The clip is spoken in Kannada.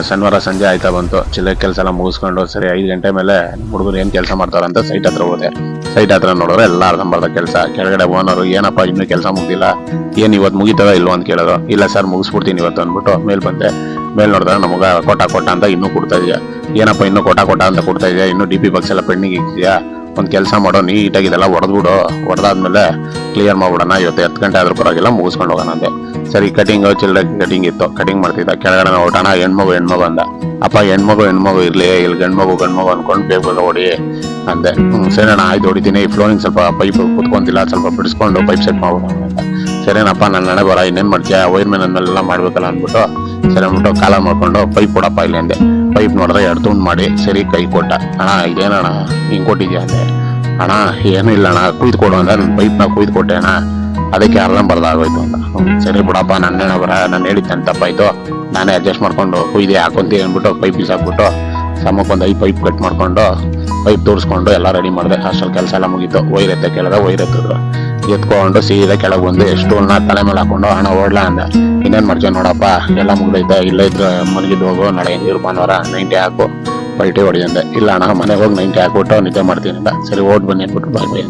ಶನಿವಾರ ಸಂಜೆ ಆಯ್ತಾ ಬಂತು. ಚಿಲ್ಲರೆ ಕೆಲಸ ಎಲ್ಲ ಮುಗಿಸ್ಕೊಂಡು ಸರಿ 5 ಗಂಟೆ ಮೇಲೆ ಹುಡುಗರು ಏನು ಕೆಲಸ ಮಾಡ್ತಾರಂತ ಸೈಟ್ ಹತ್ರ ಹೋದೆ. ಸೈಟ್ ಹತ್ರ ನೋಡಿದ್ರೆ ಎಲ್ಲ ಅರ್ಧಂಬರ್ಧ ಕೆಲಸ. ಕೆಳಗಡೆ ಓನರು ಏನಪ್ಪ ಇನ್ನೂ ಕೆಲಸ ಮುಗ್ದಿಲ್ಲ, ಏನು ಇವತ್ತು ಮುಗಿತದ ಇಲ್ವೋ ಅಂತ ಕೇಳೋದು. ಇಲ್ಲ ಸರ್ ಮುಗಿಸ್ಬಿಡ್ತೀನಿ ಇವತ್ತು ಅಂದ್ಬಿಟ್ಟು ಮೇಲ್ ಬಂದೆ. ಮೇಲ್ ನೋಡಿದ್ರೆ ನಮಗೆ ಕೊಟ್ಟ ಅಂತ ಇನ್ನೂ ಕೊಡ್ತಾ ಇದೆಯಾ. ಏನಪ್ಪ ಇನ್ನೂ ಕೊಟ್ಟ ಅಂತ ಕೊಡ್ತಾ ಇದೆಯಾ, ಇನ್ನೂ DP ಬಾಕ್ಸ್ ಎಲ್ಲ ಪೆಂಡಿಂಗ್ ಇದೆಯಾ, ಒಂದು ಕೆಲಸ ಮಾಡೋ ನೀಟಾಗಿ ಇದೆಲ್ಲ ಹೊಡೆದ್ಬಿಡು, ಹೊಡೆದಾದ್ಮೇಲೆ ಕ್ಲಿಯರ್ ಮಾಡ್ಬಿಡೋಣ, ಇವತ್ತು 10 ಗಂಟೆ ಆದ್ರೂ ಪರವಾಗಿಲ್ಲ ಮುಗಿಸ್ಕೊಂಡು ಹೋಗೋಣ ಅಂದೆ. ಸರಿ ಕಟಿಂಗ್ ಚಿಲ್ಲರೆ ಕಟಿಂಗ್ ಇತ್ತು, ಕಟಿಂಗ್ ಮಾಡ್ತಿದ್ದ. ಕೆಳಗಡೆ ಹೊಟ್ಟಣ ಹೆಣ್ಮಗು ಅಂದ. ಅಪ್ಪ ಹೆಣ್ಮಗು ಇರ್ಲಿ, ಇಲ್ಲಿ ಗಂಡ್ಮಗು ಅನ್ಕೊಂಡು ಬೇಗ ಹೊಡಿ ಅಂದೆ. ಸರಿನಾ ಆಯ್ತು ಹೊಡಿತೀನಿ. ಫ್ಲೋರಿಂಗ್ ಸ್ವಲ್ಪ ಪೈಪ್ ಕುತ್ಕೊಂತಿಲ್ಲ, ಸ್ವಲ್ಪ ಬಿಡಿಸ್ಕೊಂಡು ಪೈಪ್ ಸೆಟ್ ಮಾಡ್ಬಿಡೋಣ ಅಂತ. ಸರಿನಪ್ಪ ನನ್ನ ನಡೆ ಬರ ಇನ್ನೇನು ಮಾಡ್ತೀಯಾ, ವೈರ್ ಮ್ಯಾನ್ ಅಂದೆಲ್ಲ ಮಾಡ್ಬೇಕಲ್ಲ ಅಂದ್ಬಿಟ್ಟು ಸರಿ ಅಂದ್ಬಿಟ್ಟು ಕಾಲ ಮಾಡ್ಕೊಂಡು ಪೈಪ್ ಕೊಡಪ್ಪ ಇಲ್ಲಿ ಅಂದೆ. ಪೈಪ್ ನೋಡಿದ್ರೆ 2 ತುಂಡು ಮಾಡಿ ಸರಿ ಕೈ ಕೊಟ್ಟ. ಅಣ್ಣ ಇದೇನಣ್ಣ ಹಿಂಗೆ ಕೊಟ್ಟಿದ್ಯಾ ಅಂದೆ. ಅಣ್ಣ ಏನೂ ಇಲ್ಲ ಅಣ್ಣ ಕುಯ್ದು ಕೊಡು ಅಂದ. ನನ್ನ ಪೈಪ್ನ ಕುಯ್ದು ಕೊಟ್ಟೆ ಅಣ್ಣ, ಅದಕ್ಕೆ ಅರ್ಧಂಬರ್ಧ ಆಗೋಯ್ತು ಅಂತ. ಸರಿ ಬಿಡಪ್ಪ ನನ್ನೇನ ಬರ, ನಾನು ಹೇಳಿದ್ದೆ ತಪ್ಪಾಯ್ತು, ನಾನೇ ಅಡ್ಜಸ್ಟ್ ಮಾಡ್ಕೊಂಡು ಕುಯ್ದೆ ಹಾಕೊಂತೀವಿ ಅಂದ್ಬಿಟ್ಟು ಪೈಪ್ ಬಿಸಾಕ್ಬಿಟ್ಟು ಸಮಕ್ಕೊಂದು 5 ಪೈಪ್ ಕಟ್ ಮಾಡ್ಕೊಂಡು ಪೈಪ್ ತೋರಿಸ್ಕೊಂಡು ಎಲ್ಲ ರೆಡಿ ಮಾಡಿದೆ. ಅಷ್ಟರಲ್ಲಿ ಕೆಲಸ ಎಲ್ಲ ಮುಗೀತು. ವೈರ್ ಎತ್ತ ಕೇಳಿದ್ರೆ ವೈರ್ ಎತ್ತಿದ್ರು. ಎತ್ಕೊಂಡು ಸೀದಾ ಕೆಳಗೆ ಬಂದು ಎಷ್ಟು ತಲೆ ಮೇಲೆ ಹಾಕೊಂಡು ಹಣ ಓಡ್ಲಾ ಅಂದ. ಇನ್ನೇನು ಮಾಡ್ತೀವಿ ನೋಡಪ್ಪ ಎಲ್ಲ ಮುಗ್ದೈತೆ, ಇಲ್ಲ ಇದ್ರೆ ಮನೆಗಿದ್ದು ಹೋಗು, ನಾಳೆ ನೀರು ಭಾನುವಾರ 90 ಹಾಕು ಪಲ್ಟಿ ಹೊಡಿ ಅಂದೆ. ಇಲ್ಲ ಅಣ್ಣ ಮನೆಗೆ ಹೋಗಿ 90 ಹಾಕ್ಬಿಟ್ಟು ನಿದ್ದೆ ಮಾಡ್ತೀನಿ ಅಂತ. ಸರಿ ಓಡ್ ಬನ್ನಿ ಅಂದ್ಬಿಟ್ಟು ಬಾಯ್